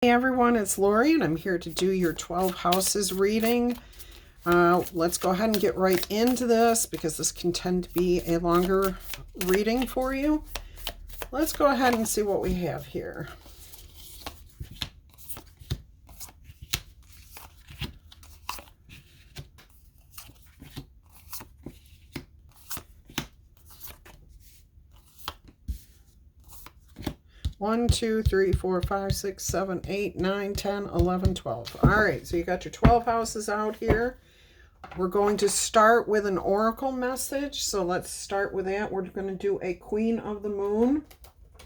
Hey everyone, it's Laurie and I'm here to do your 12 houses reading. Let's go ahead and get right into this because this can tend to be a longer reading for you. Let's go ahead and see what we have here. One, 2, 3, 4, 5, 6, 7, 8, 9, 10, 11, 12. All right, so you got your 12 houses out here. We're going to start with an oracle message. So let's start with that. We're going to do a Queen of the Moon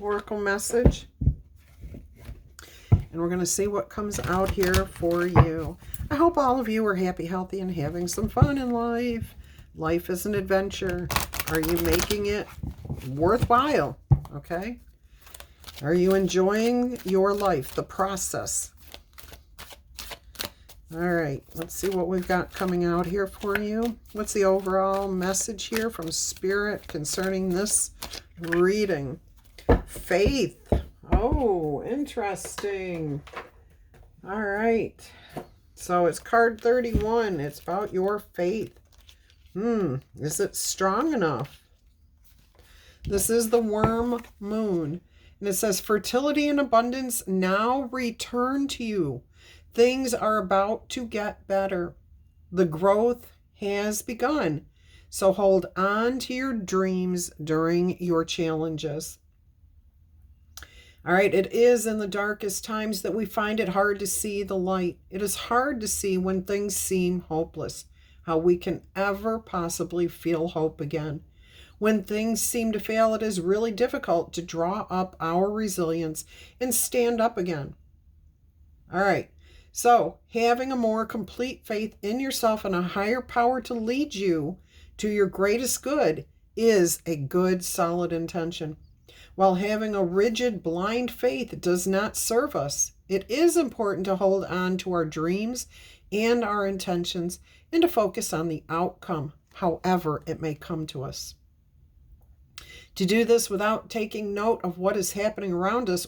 oracle message. And we're going to see what comes out here for you. I hope all of you are happy, healthy, and having some fun in life. Life is an adventure. Are you making it worthwhile? Okay. Are you enjoying your life, the process? All right, let's see what we've got coming out here for you. What's the overall message here from Spirit concerning this reading? Faith. Oh, interesting. All right. So it's card 31. It's about your faith. Is it strong enough? This is the worm moon. And it says, fertility and abundance now return to you. Things are about to get better. The growth has begun. So hold on to your dreams during your challenges. All right, it is in the darkest times that we find it hard to see the light. It is hard to see when things seem hopeless, how we can ever possibly feel hope again. When things seem to fail, it is really difficult to draw up our resilience and stand up again. All right. So having a more complete faith in yourself and a higher power to lead you to your greatest good is a good, solid intention. While having a rigid, blind faith does not serve us, it is important to hold on to our dreams and our intentions and to focus on the outcome, however it may come to us. To do this without taking note of what is happening around us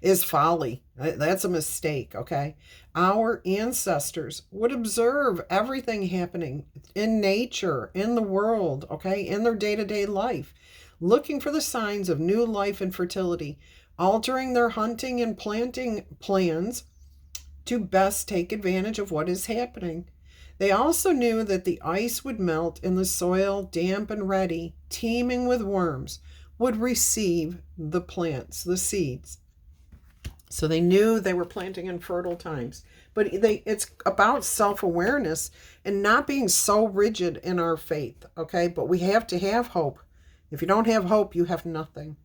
is folly. That's a mistake, okay? Our ancestors would observe everything happening in nature, in the world, okay, in their day-to-day life, looking for the signs of new life and fertility, altering their hunting and planting plans to best take advantage of what is happening. They also knew that the ice would melt and the soil, damp and ready, teeming with worms, would receive the plants, the seeds. So they knew they were planting in fertile times. But it's about self-awareness and not being so rigid in our faith, okay? But we have to have hope. If you don't have hope, you have nothing.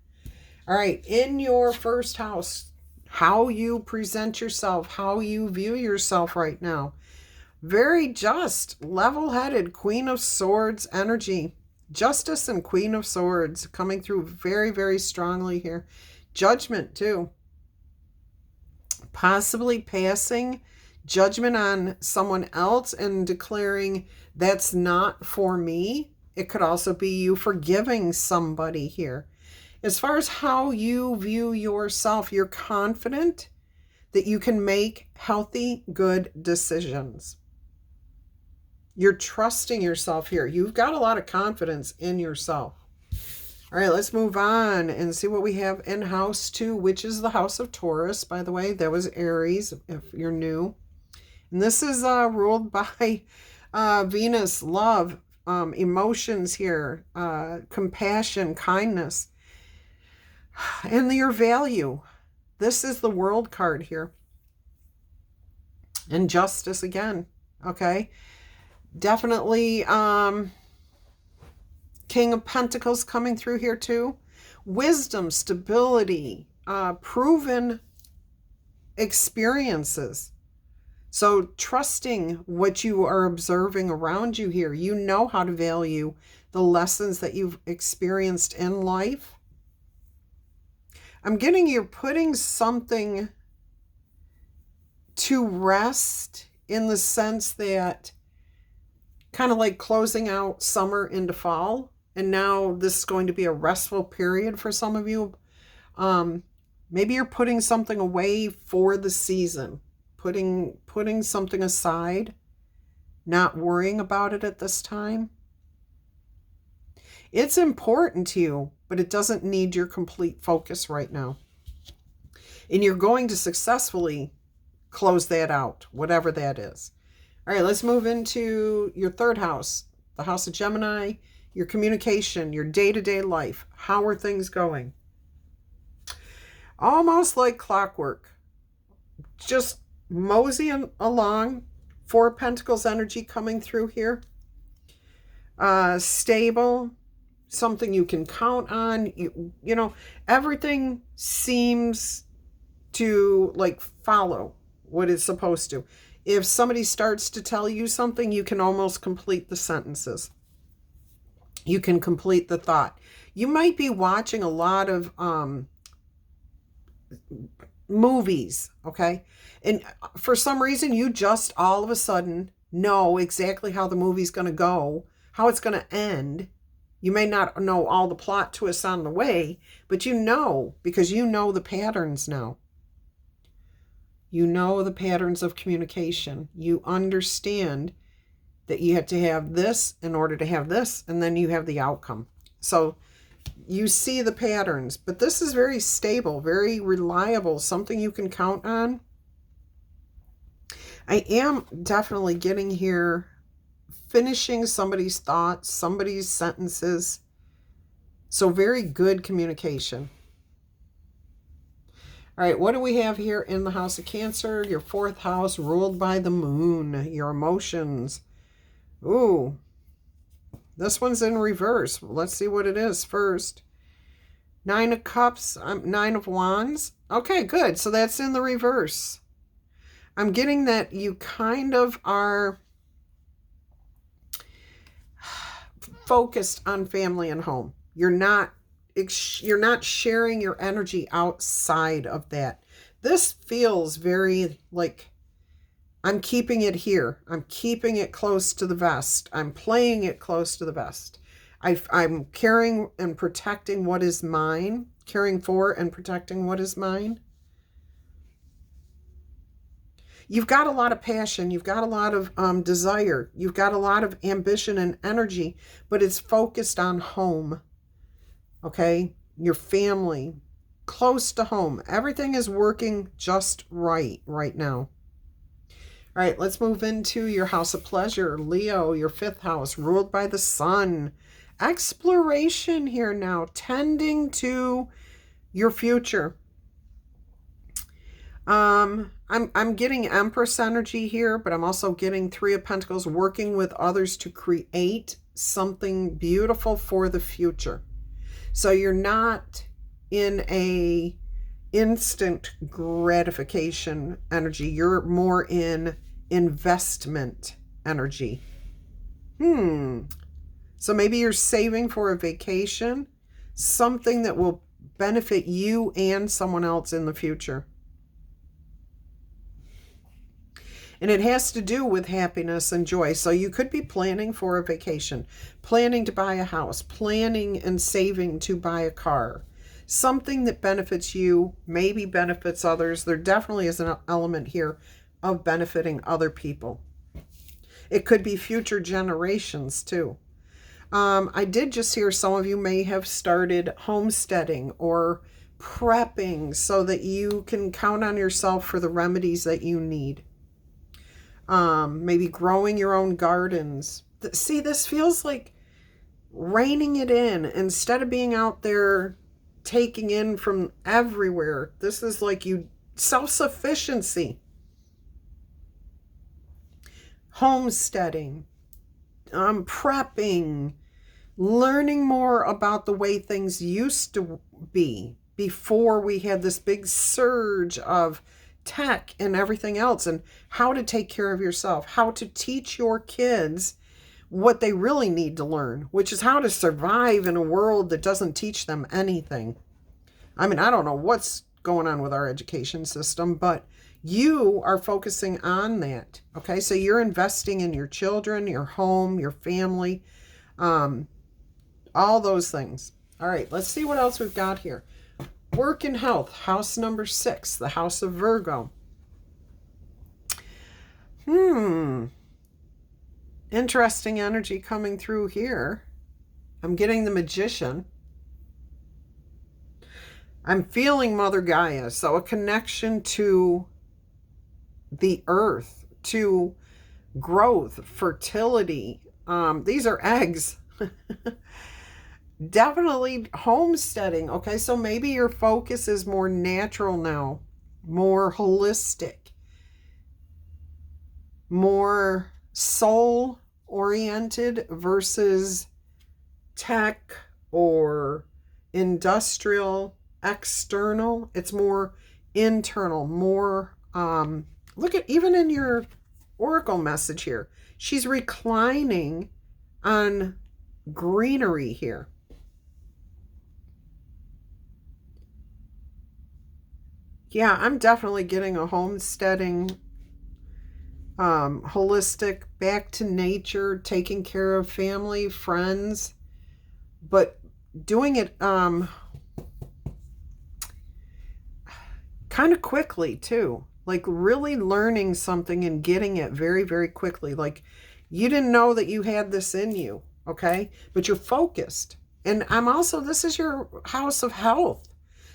All right, in your first house, how you present yourself, how you view yourself right now. Very just, level-headed, Queen of Swords energy. Justice and Queen of Swords coming through very, very strongly here. Judgment, too. Possibly passing judgment on someone else and declaring, that's not for me. It could also be you forgiving somebody here. As far as how you view yourself, you're confident that you can make healthy, good decisions. You're trusting yourself here. You've got a lot of confidence in yourself. All right, let's move on and see what we have in house 2, which is the house of Taurus. By the way, that was Aries, if you're new. And this is ruled by Venus, love, emotions here, compassion, kindness, and your value. This is the World card here. And justice again, okay? Definitely King of Pentacles coming through here too. Wisdom, stability, proven experiences. So trusting what you are observing around you here. You know how to value the lessons that you've experienced in life. I'm getting you're putting something to rest in the sense that kind of like closing out summer into fall. And now this is going to be a restful period for some of you. Maybe you're putting something away for the season, putting something aside, not worrying about it at this time. It's important to you, but it doesn't need your complete focus right now. And you're going to successfully close that out, whatever that is. All right, let's move into your third house, the house of Gemini, your communication, your day-to-day life. How are things going? Almost like clockwork. Just moseying along. Four of Pentacles energy coming through here. Stable, something you can count on. You know, everything seems to like follow what it's supposed to. If somebody starts to tell you something, you can almost complete the sentences. You can complete the thought. You might be watching a lot of movies, okay? And for some reason, you just all of a sudden know exactly how the movie's going to go, how it's going to end. You may not know all the plot twists on the way, but you know, because you know the patterns now. You know the patterns of communication. You understand that you have to have this in order to have this, and then you have the outcome. So you see the patterns, but this is very stable, very reliable, something you can count on. I am definitely getting here, finishing somebody's thoughts, somebody's sentences. So very good communication. All right, what do we have here in the house of Cancer? Your fourth house, ruled by the moon, your emotions. Ooh, this one's in reverse. Let's see what it is first. Nine of Cups, Nine of Wands. Okay, good. So that's in the reverse. I'm getting that you kind of are focused on family and home. You're not sharing your energy outside of that. This feels very like, I'm keeping it here. I'm keeping it close to the vest. I'm playing it close to the vest. I'm caring and protecting what is mine, caring for and protecting what is mine. You've got a lot of passion. You've got a lot of desire. You've got a lot of ambition and energy, but it's focused on home. Okay, your family, close to home. Everything is working just right now. All right, let's move into your house of pleasure. Leo, your fifth house, ruled by the sun. Exploration here now, tending to your future. I'm getting Empress energy here, but I'm also getting Three of Pentacles, working with others to create something beautiful for the future. So you're not in a instant gratification energy. You're more in investment energy. So maybe you're saving for a vacation, something that will benefit you and someone else in the future. And it has to do with happiness and joy. So you could be planning for a vacation, planning to buy a house, planning and saving to buy a car. Something that benefits you, maybe benefits others. There definitely is an element here of benefiting other people. It could be future generations too. I did just hear some of you may have started homesteading or prepping so that you can count on yourself for the remedies that you need. Maybe growing your own gardens. See, this feels like reining it in instead of being out there taking in from everywhere. This is like you self-sufficiency. Homesteading, prepping, learning more about the way things used to be before we had this big surge of tech and everything else, and how to take care of yourself, how to teach your kids what they really need to learn, which is how to survive in a world that doesn't teach them anything. I mean, I don't know what's going on with our education system, but you are focusing on that. Okay, so you're investing in your children, your home, your family, all those things. All right, let's see what else we've got here. Work and health, house number 6, the house of Virgo. Interesting energy coming through here. I'm getting the Magician. I'm feeling Mother Gaia, so a connection to the earth, to growth, fertility. These are eggs. Definitely homesteading. Okay, so maybe your focus is more natural now, more holistic, more soul oriented versus tech or industrial, external. It's more internal, more look at, even in your oracle message here, she's reclining on greenery here. Yeah, I'm definitely getting a homesteading, holistic, back to nature, taking care of family, friends, but doing it kind of quickly too. Like really learning something and getting it very, very quickly. Like you didn't know that you had this in you, okay? But you're focused. And I'm also, this is your house of health.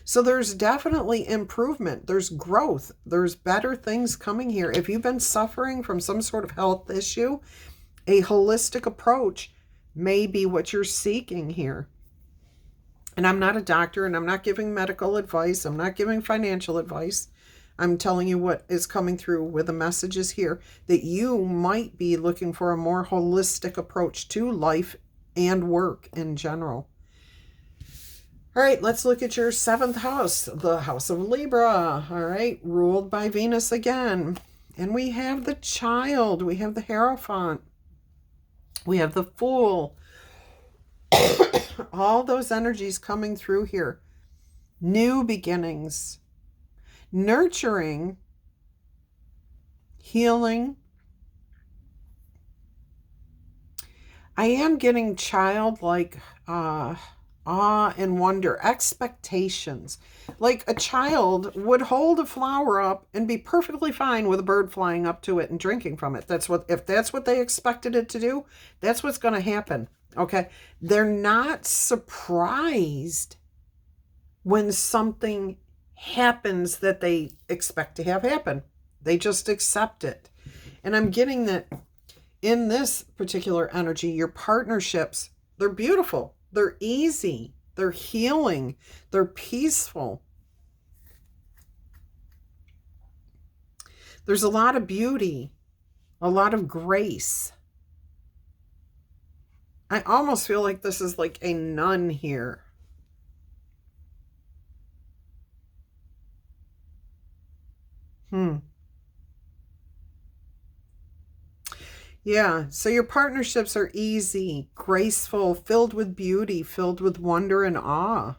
So there's definitely improvement. There's growth. There's better things coming here. If you've been suffering from some sort of health issue, a holistic approach may be what you're seeking here. And I'm not a doctor, and I'm not giving medical advice. I'm not giving financial advice. I'm telling you what is coming through with the messages here, that you might be looking for a more holistic approach to life and work in general. All right, let's look at your 7th house, the house of Libra. All right, ruled by Venus again. And we have the Child. We have the Hierophant. We have the Fool. All those energies coming through here. New beginnings. Nurturing. Healing. I am getting childlike awe and wonder, expectations. Like a child would hold a flower up and be perfectly fine with a bird flying up to it and drinking from it. If that's what they expected it to do, that's what's going to happen. Okay. They're not surprised when something happens that they expect to have happen. They just accept it. And I'm getting that in this particular energy, your partnerships, they're beautiful. They're easy. They're healing. They're peaceful. There's a lot of beauty, a lot of grace. I almost feel like this is like a nun here. Yeah, so your partnerships are easy, graceful, filled with beauty, filled with wonder and awe.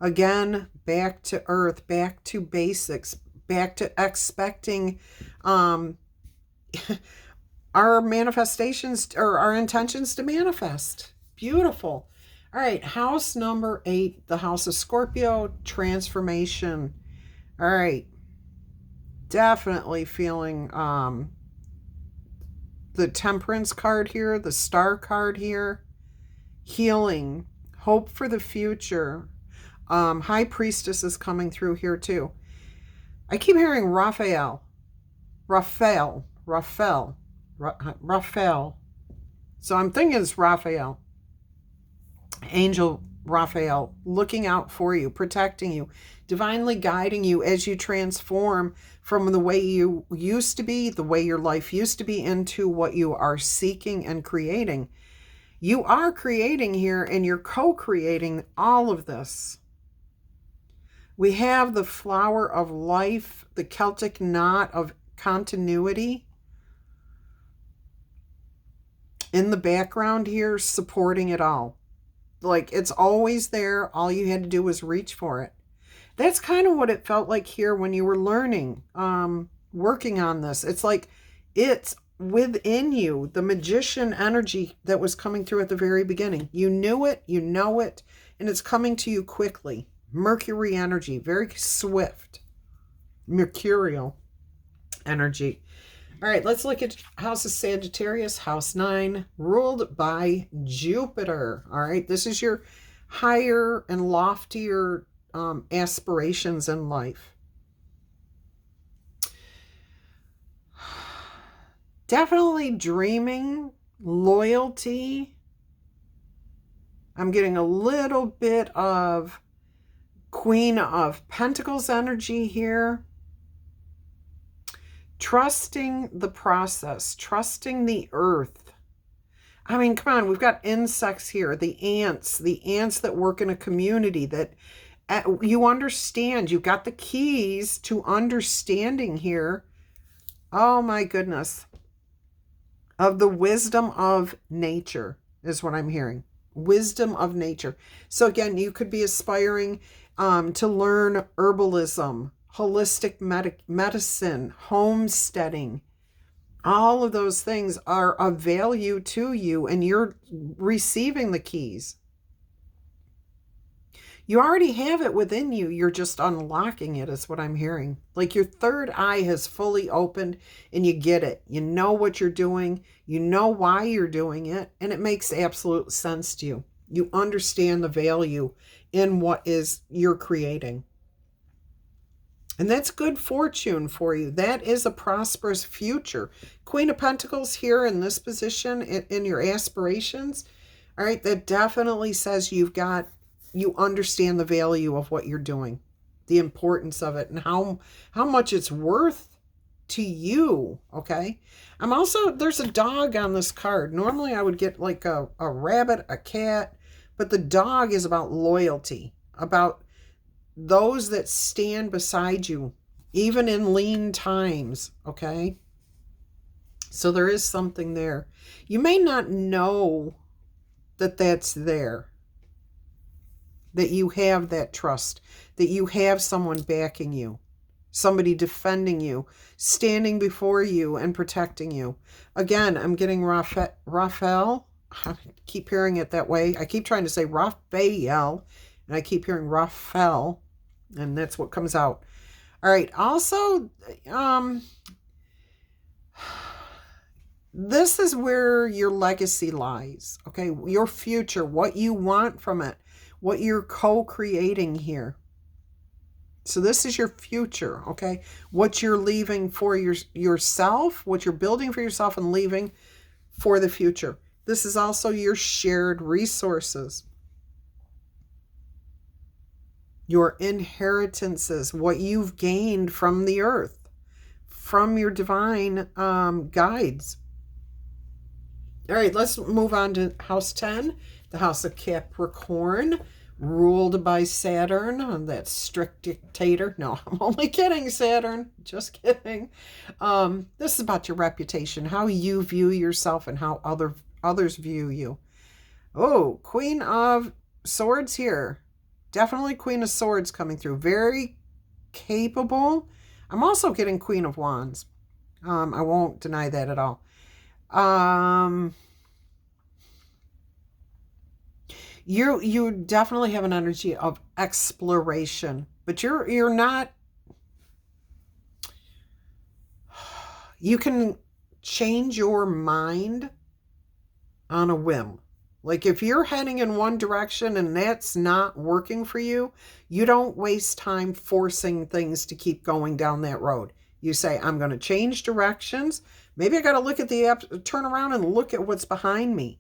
Again, back to earth, back to basics, back to expecting our manifestations or our intentions to manifest. Beautiful. All right, house number 8, the house of Scorpio, transformation. All right, definitely feeling the Temperance card here, the Star card here, healing, hope for the future. High Priestess is coming through here too. I keep hearing Raphael. So I'm thinking it's Raphael. Angel Raphael, looking out for you, protecting you, divinely guiding you as you transform from the way you used to be, the way your life used to be, into what you are seeking and creating. You are creating here, and you're co-creating all of this. We have the flower of life, the Celtic knot of continuity in the background here, supporting it all. Like it's always there. All you had to do was reach for it. That's kind of what it felt like here when you were learning, working on this. It's like it's within you, the magician energy that was coming through at the very beginning. You knew it, you know it, and it's coming to you quickly. Mercury energy, very swift. Mercurial energy. All right, let's look at House of Sagittarius, House 9, ruled by Jupiter. All right, this is your higher and loftier aspirations in life. Definitely dreaming, loyalty. I'm getting a little bit of Queen of Pentacles energy here. Trusting the process, trusting the earth. I mean, come on, we've got insects here, the ants that work in a community that you understand. You've got the keys to understanding here. Oh my goodness. Of the wisdom of nature is what I'm hearing. Wisdom of nature. So again, you could be aspiring to learn herbalism, holistic medicine, homesteading. All of those things are of value to you, and you're receiving the keys. You already have it within you. You're just unlocking it, is what I'm hearing. Like your third eye has fully opened and you get it. You know what you're doing. You know why you're doing it. And it makes absolute sense to you. You understand the value in what is you're creating. And that's good fortune for you. That is a prosperous future. Queen of Pentacles here in this position in your aspirations. All right, that definitely says you understand the value of what you're doing, the importance of it, and how much it's worth to you, okay? There's a dog on this card. Normally I would get like a rabbit, a cat, but the dog is about loyalty, about those that stand beside you, even in lean times, okay? So there is something there. You may not know that that's there, that you have that trust, that you have someone backing you, somebody defending you, standing before you and protecting you. Again, I'm getting Raphael. I keep hearing it that way. I keep trying to say Raphael, and I keep hearing Raphael, and that's what comes out. All right. Also, this is where your legacy lies, okay? Your future, what you want from it, what you're co-creating here. So this is your future, okay? What you're leaving for yourself, what you're building for yourself and leaving for the future. This is also your shared resources, your inheritances, what you've gained from the earth, from your divine guides. All right, let's move on to House 10, the House of Capricorn, ruled by Saturn, that strict dictator. No, I'm only kidding, Saturn. Just kidding. This is about your reputation, how you view yourself and how others view you. Oh, Queen of Swords here. Definitely Queen of Swords coming through. Very capable. I'm also getting Queen of Wands. I won't deny that at all. You definitely have an energy of exploration, but you're not. You can change your mind on a whim. Like if you're heading in one direction and that's not working for you, you don't waste time forcing things to keep going down that road. You say, I'm going to change directions. Maybe I got to look at turn around and look at what's behind me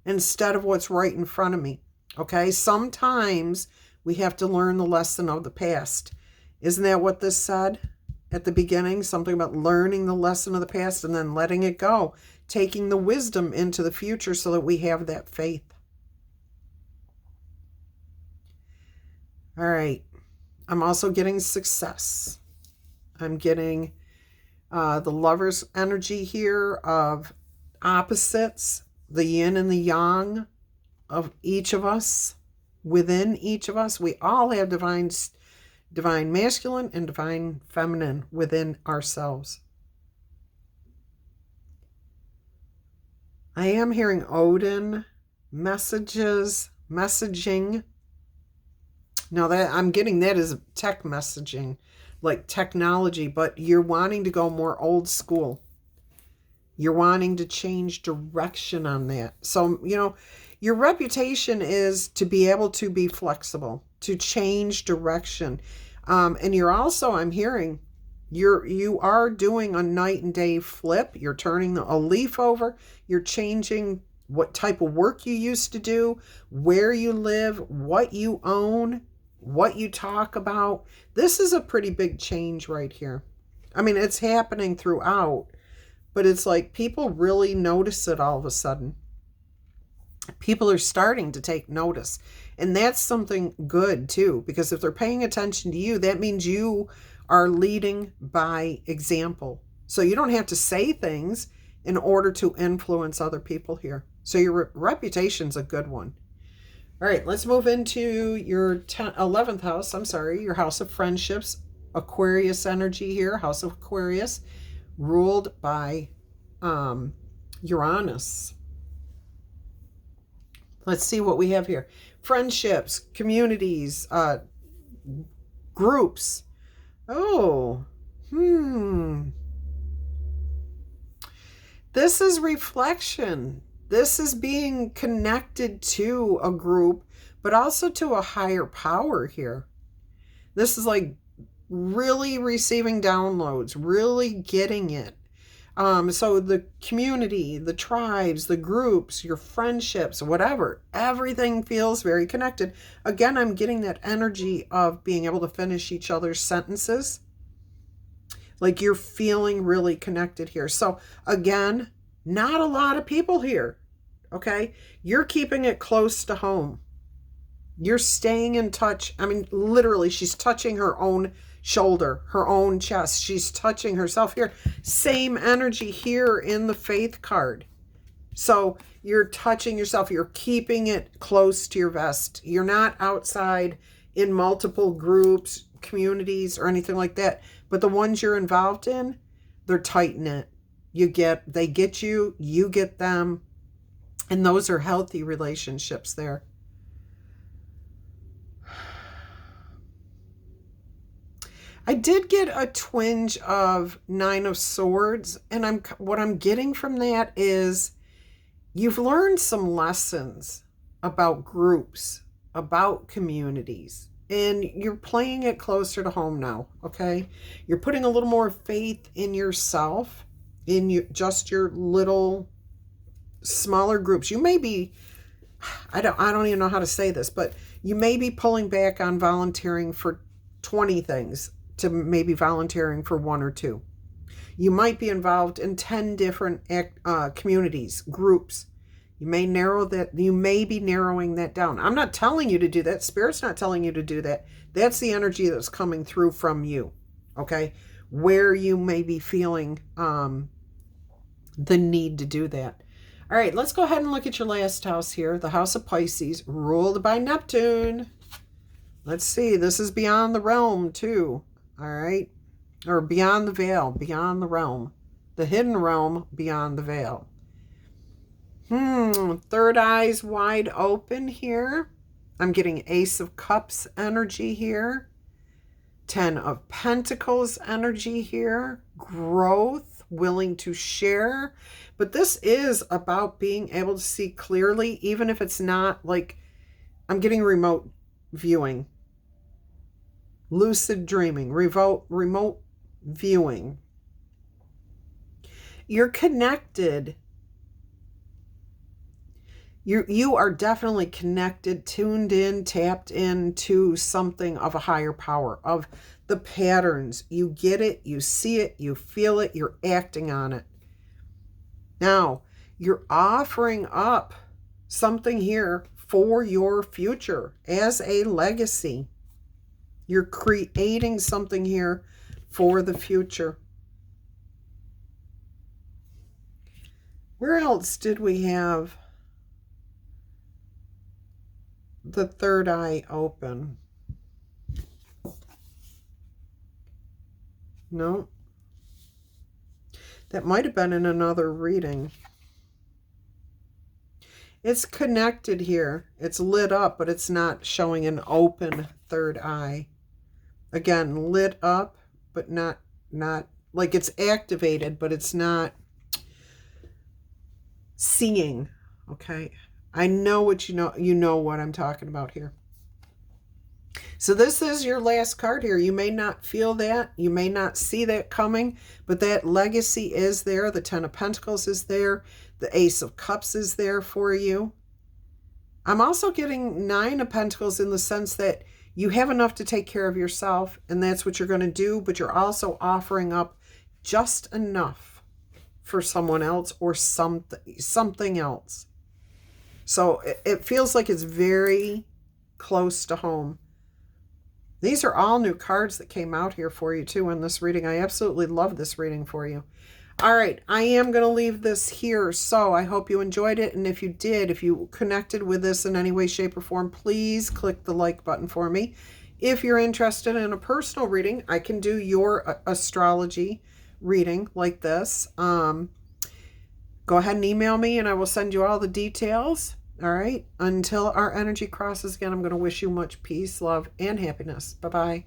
instead of what's right in front of me. Okay. Sometimes we have to learn the lesson of the past. Isn't that what this said at the beginning? Something about learning the lesson of the past and then letting it go. Taking the wisdom into the future so that we have that faith. All right. I'm also getting success. I'm getting the Lover's energy here of opposites, the yin and the yang of each of us. Within each of us, we all have divine masculine and divine feminine within ourselves. I am hearing Odin messaging. Now that I'm getting that as tech messaging, like technology, but you're wanting to go more old school. You're wanting to change direction on that. So, your reputation is to be able to be flexible, to change direction. And you're also, I'm hearing, you are doing a night and day flip. You're turning a leaf over. You're changing what type of work you used to do, where you live, what you own, what you talk about. This is a pretty big change right here. I mean, it's happening throughout. But it's like people really notice it all of a sudden. People are starting to take notice. And that's something good too, because if they're paying attention to you, that means you are leading by example. So you don't have to say things in order to influence other people here. So your reputation's a good one. All right, let's move into your 11th house. Your house of friendships, Aquarius energy here, house of Aquarius. Ruled by Uranus. Let's see what we have here. Friendships, communities, groups. Oh, This is reflection. This is being connected to a group, but also to a higher power here. This is like really receiving downloads, really getting it. So the community, the tribes, the groups, your friendships, whatever, everything feels very connected. Again, I'm getting that energy of being able to finish each other's sentences. Like you're feeling really connected here. So again, not a lot of people here. Okay. You're keeping it close to home. You're staying in touch. I mean, literally, she's touching her own shoulder, her own chest. She's touching herself here. Same energy here in the Faith card. So you're touching yourself. You're keeping it close to your vest. You're not outside in multiple groups, communities, or anything like that. But the ones you're involved in, they're tight-knit. They get you, you get them. And those are healthy relationships there. I did get a twinge of 9 of Swords, and what I'm getting from that is you've learned some lessons about groups, about communities, and you're playing it closer to home now, okay? You're putting a little more faith in yourself, in just your little smaller groups. You may be, I don't even know how to say this, but you may be pulling back on volunteering for 20 things to maybe volunteering for 1 or 2. You might be involved in 10 different communities, groups. You may be narrowing that down. I'm not telling you to do that. Spirit's not telling you to do that. That's the energy that's coming through from you, okay? Where you may be feeling the need to do that. All right, let's go ahead and look at your last house here, the house of Pisces, ruled by Neptune. Let's see, this is beyond the realm too. All right. Or beyond the veil, beyond the realm. The hidden realm beyond the veil. Third eye's wide open here. I'm getting Ace of Cups energy here. 10 of Pentacles energy here. Growth, willing to share. But this is about being able to see clearly, even if it's not like, I'm getting remote viewing. Lucid dreaming, remote viewing. You're connected. You are definitely connected, tuned in, tapped into something of a higher power, of the patterns. You get it, you see it, you feel it, you're acting on it. Now, you're offering up something here for your future as a legacy. You're creating something here for the future. Where else did we have the third eye open? No. That might have been in another reading. It's connected here. It's lit up, but it's not showing an open third eye. Again, lit up, but not like it's activated, but it's not seeing. Okay. I know what you know what I'm talking about here. So this is your last card here. You may not feel that. You may not see that coming, but that legacy is there. The Ten of Pentacles is there. The Ace of Cups is there for you. I'm also getting Nine of Pentacles in the sense that you have enough to take care of yourself, and that's what you're going to do, but you're also offering up just enough for someone else or something else. So it feels like it's very close to home. These are all new cards that came out here for you too in this reading. I absolutely love this reading for you. All right, I am going to leave this here. So I hope you enjoyed it. And if you did, if you connected with this in any way, shape, or form, please click the like button for me. If you're interested in a personal reading, I can do your astrology reading like this. Go ahead and email me and I will send you all the details. All right. Until our energy crosses again, I'm going to wish you much peace, love, and happiness. Bye-bye.